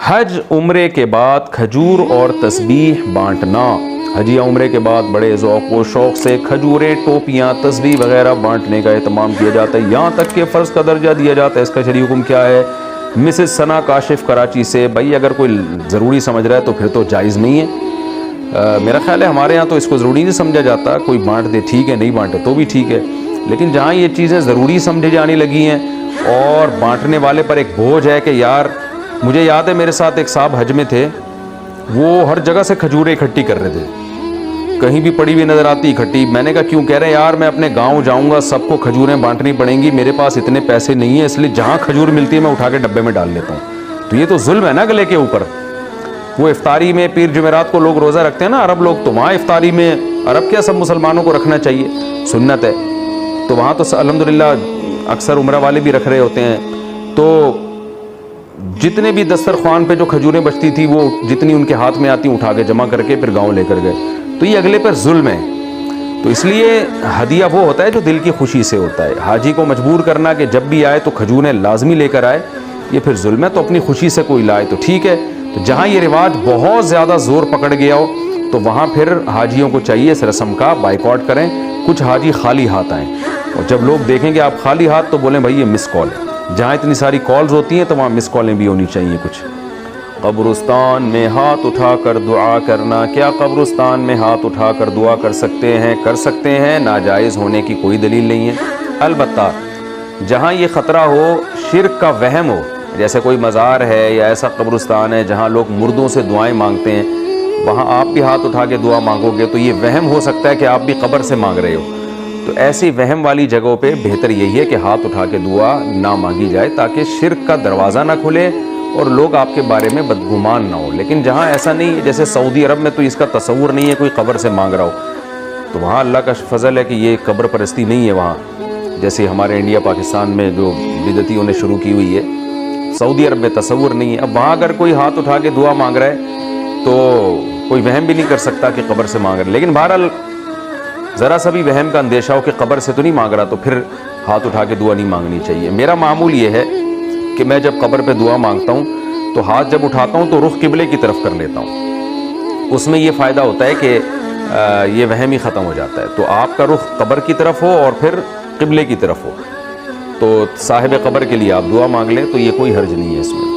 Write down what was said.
حج عمرے کے بعد کھجور اور تسبیح بانٹنا۔ حجیہ عمرے کے بعد بڑے ذوق و شوق سے کھجوریں، ٹوپیاں، تسبیح وغیرہ بانٹنے کا اہتمام کیا جاتا ہے، یہاں تک کہ فرض کا درجہ دیا جاتا ہے۔ اس کا شرعی حکم کیا ہے؟ مسز ثنا کاشف کراچی سے، بھائی اگر کوئی ضروری سمجھ رہا ہے تو پھر تو جائز نہیں ہے۔ میرا خیال ہے ہمارے ہاں تو اس کو ضروری نہیں سمجھا جاتا، کوئی بانٹ دے ٹھیک ہے، نہیں بانٹے تو بھی ٹھیک ہے، لیکن جہاں یہ چیزیں ضروری سمجھی جانے لگی ہیں اور بانٹنے والے پر ایک بوجھ ہے کہ یار، مجھے یاد ہے میرے ساتھ ایک صاحب حج میں تھے، وہ ہر جگہ سے کھجوریں اکٹھی کر رہے تھے، کہیں بھی پڑی ہوئی نظر آتی اکٹھی۔ میں نے کہا کیوں؟ کہہ رہے ہیں یار میں اپنے گاؤں جاؤں گا، سب کو کھجوریں بانٹنی پڑیں گی، میرے پاس اتنے پیسے نہیں ہیں، اس لیے جہاں کھجور ملتی ہے میں اٹھا کے ڈبے میں ڈال لیتا ہوں۔ تو یہ تو ظلم ہے نا گلے کے اوپر۔ وہ افطاری میں پیر جمعرات کو لوگ روزہ رکھتے ہیں نا عرب لوگ، تو وہاں افطاری میں عرب کیا سب مسلمانوں کو رکھنا چاہیے، سنت ہے، تو وہاں تو الحمدللہ اکثر عمرہ والے بھی رکھ رہے ہوتے ہیں۔ تو جتنے بھی دسترخوان پہ جو کھجوریں بچتی تھی وہ جتنی ان کے ہاتھ میں آتی اٹھا کے جمع کر کے پھر گاؤں لے کر گئے، تو یہ اگلے پر ظلم ہے۔ تو اس لیے ہدیہ وہ ہوتا ہے جو دل کی خوشی سے ہوتا ہے۔ حاجی کو مجبور کرنا کہ جب بھی آئے تو کھجوریں لازمی لے کر آئے، یہ پھر ظلم ہے۔ تو اپنی خوشی سے کوئی لائے تو ٹھیک ہے۔ تو جہاں یہ رواج بہت زیادہ زور پکڑ گیا ہو تو وہاں پھر حاجیوں کو چاہیے اس رسم کا بائیکاٹ کریں، کچھ حاجی خالی ہاتھ آئیں، اور جب لوگ دیکھیں کہ آپ خالی ہاتھ تو بولیں بھائی یہ مس کال ہے۔ جہاں اتنی ساری کالز ہوتی ہیں تو وہاں مس کالیں بھی ہونی چاہیے کچھ۔ قبرستان میں ہاتھ اٹھا کر دعا کرنا، کیا قبرستان میں ہاتھ اٹھا کر دعا کر سکتے ہیں؟ کر سکتے ہیں، ناجائز ہونے کی کوئی دلیل نہیں ہے۔ البتہ جہاں یہ خطرہ ہو، شرک کا وہم ہو، جیسے کوئی مزار ہے یا ایسا قبرستان ہے جہاں لوگ مردوں سے دعائیں مانگتے ہیں، وہاں آپ بھی ہاتھ اٹھا کے دعا مانگو گے تو یہ وہم ہو سکتا ہے کہ آپ بھی قبر سے مانگ رہے ہو۔ تو ایسی وہم والی جگہوں پہ بہتر یہی ہے کہ ہاتھ اٹھا کے دعا نہ مانگی جائے، تاکہ شرک کا دروازہ نہ کھلے اور لوگ آپ کے بارے میں بدگمان نہ ہو۔ لیکن جہاں ایسا نہیں ہے، جیسے سعودی عرب میں تو اس کا تصور نہیں ہے کوئی قبر سے مانگ رہا ہو، تو وہاں اللہ کا فضل ہے کہ یہ قبر پرستی نہیں ہے وہاں، جیسے ہمارے انڈیا پاکستان میں جو بدعتیوں نے شروع کی ہوئی ہے، سعودی عرب میں تصور نہیں ہے۔ اب وہاں اگر کوئی ہاتھ اٹھا کے دعا مانگ رہا ہے تو کوئی وہم بھی نہیں کر سکتا کہ قبر سے مانگ رہا ہے، لیکن بہرحال ذرا سا بھی وہم کا اندیشہ ہو کہ قبر سے تو نہیں مانگ رہا تو پھر ہاتھ اٹھا کے دعا نہیں مانگنی چاہیے۔ میرا معمول یہ ہے کہ میں جب قبر پہ دعا مانگتا ہوں تو ہاتھ جب اٹھاتا ہوں تو رخ قبلے کی طرف کر لیتا ہوں، اس میں یہ فائدہ ہوتا ہے کہ یہ وہم ہی ختم ہو جاتا ہے۔ تو آپ کا رخ قبر کی طرف ہو اور پھر قبلے کی طرف ہو، تو صاحب قبر کے لیے آپ دعا مانگ لیں تو یہ کوئی حرج نہیں ہے اس میں۔